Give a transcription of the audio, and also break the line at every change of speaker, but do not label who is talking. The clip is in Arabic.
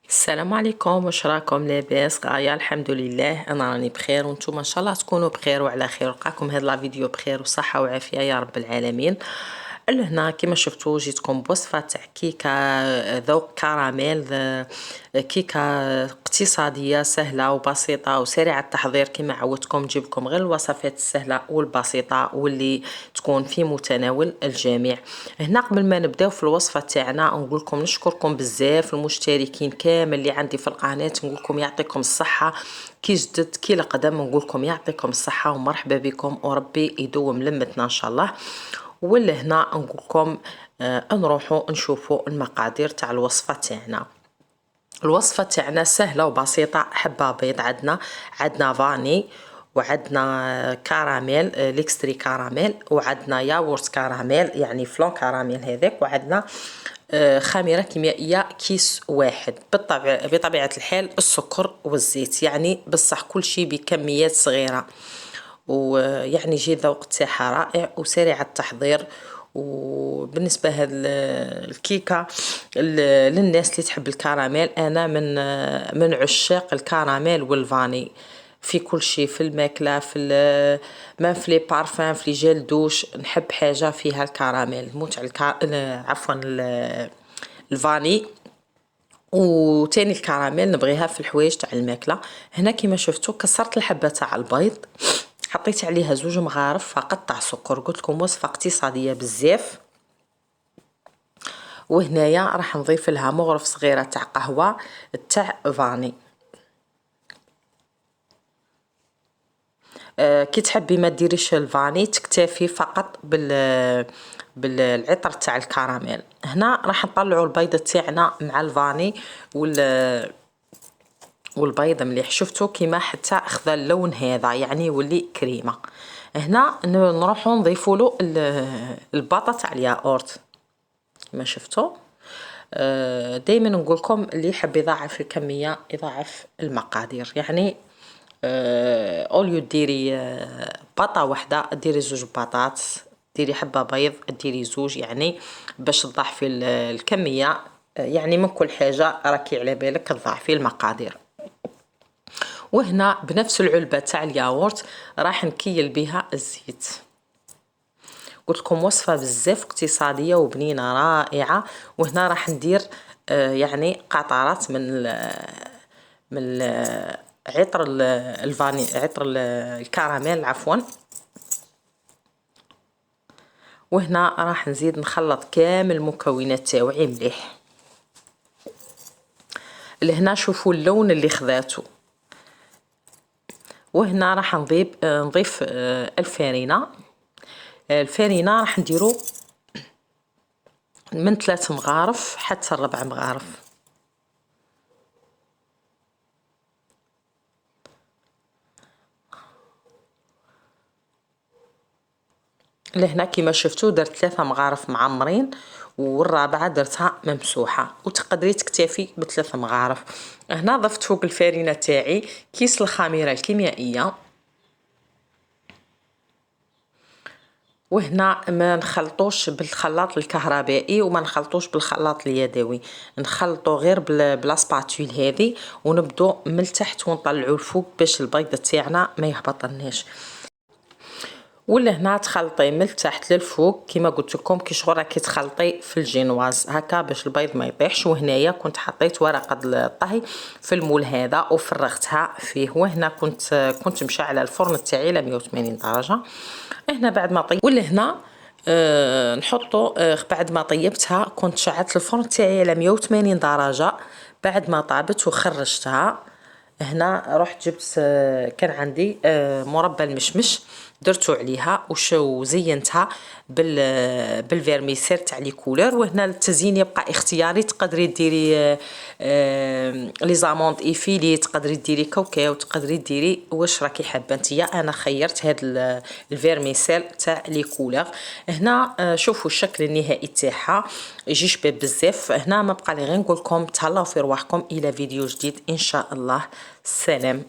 السلام عليكم، واش راكم لاباس؟ غايه الحمد لله، انا راني بخير وانتم ان شاء الله تكونوا بخير وعلى خير. وقعكم هاد لا فيديو بخير وصحه وعافيه يا رب العالمين. لهنا كما شفتوا جيتكم بوصفه تاع كيكه ذوق كراميل، كيكه اقتصاديه سهله وبسيطه وسريعه التحضير. كما عودتكم نجيب لكم غير الوصفات السهله والبسيطه واللي تكون في متناول الجميع. هنا قبل ما نبداو في الوصفه تاعنا نقول لكم نشكركم بزاف المشتركين كامل اللي عندي في القناه، نقول لكم يعطيكم الصحه كي جدد كي لقدم، نقول لكم يعطيكم الصحه ومرحبا بكم وربي يدوم لمتنا ان شاء الله. ولهنا نقول لكم نروحوا نشوفوا المقادير تاع الوصفه تاعنا. الوصفه تاعنا سهله وبسيطه. حبه بيض، عندنا فاني، وعندنا كراميل ليكستري كراميل، وعندنا ياغورت كراميل يعني فلون كراميل هذاك، وعندنا خميره كيميائيه كيس واحد. بطبيعه الحال السكر والزيت، يعني بصح كل شيء بكميات صغيره، ويعني يجي الذوق تاعها رائع وسريع التحضير. وبالنسبه هاد الكيكه للناس اللي تحب الكراميل، انا من عشاق الكراميل والفاني في كل شيء، في الماكله، ما في لي بارفان، في لي جيل دوش، نحب حاجه فيها الكراميل موت عفوا الفاني. وتاني الكراميل نبغيها في الحوايج تاع الماكله. هنا كما شفتوا كسرت الحبه تاع البيض، حطيت عليها 2 مغارف فقط تاع سكر. قلت لكم وصفه اقتصاديه بزاف. وهنايا راح نضيف لها مغرف صغيره تاع قهوه تاع فاني. كي تحبي ما ديريش الفاني، تكتفي فقط بالعطر تاع الكراميل. هنا راح نطلعوا البيض تاعنا مع الفاني والبيض مليح. شفتوا كيما حتى اخذ اللون هذا يعني يولي كريمه. هنا نروحوا نضيفوا له الباطه تاع الياغورت كما شفتوا. دائما نقول لكم اللي يحب يضاعف الكميه يضاعف المقادير، يعني اوليو ديري باطه واحده ديري 2 باطات، ديري حبه بيض ديري 2، يعني باش تضاعفي الكميه. يعني من كل حاجه راكي على بالك تضاعفي المقادير. وهنا بنفس العلبه تاع الياغورت راح نكيل بها الزيت. قلت لكم وصفه بزاف اقتصاديه وبنينه رائعه. وهنا راح ندير يعني قطرات من عطر الفاني، عطر الكراميل عفوا. وهنا راح نزيد نخلط كامل المكونات تاوعي مليح. لهنا شوفوا اللون اللي خذاته. وهنا راح نضيف الفارينه. الفارينه راح نديرو من 3 مغارف حتى 4 مغارف. لهنا كما شفتوا درت 3 مغارف معمرين، والرابعه درتها ممسوحه، وتقدري تكتفي ب3 مغارف. هنا ضفت فوق الفارينه تاعي كيس الخميره الكيميائيه. وهنا ما نخلطوش بالخلاط الكهربائي وما نخلطوش بالخلاط اليدوي، نخلطو غير بلا سباتول هذه، ونبدو من التحت ونطلعو الفوق باش البيض تاعنا ما يهبطناش. ولا هنا تخلطي من التحت للفوق كما قلت لكم كي شغل راكي تخلطي في الجينواز هكا باش البيض ما يطيحش. وهنايا كنت حطيت ورقه الطهي في المول هذا وفرغتها فيه. وهنا كنت مشعله الفرن تاعي على 180 درجه. هنا بعد ما طيب ولا هنا نحطو بعد ما طيبتها كنت شعلت الفرن تاعي على 180 درجه. بعد ما طابت وخرجتها هنا رحت جبت كان عندي مربى المشمش درتو عليها وزينتها بالفيرميسير تاع لي كولور. وهنا التزيين يبقى اختياري، تقدري ديري لي زاموند ايفيلي، تقدري ديري كاوكاو، تقدري ديري واش راكي حابه نتيا. انا خيرت هاد الفيرميسير تاع لي كولور. هنا شوفوا الشكل النهائي تاعها يجي شباب بزاف. هنا ما بقى لي غير نقول لكم تهلاو في رواحكم الى فيديو جديد ان شاء الله. سلام.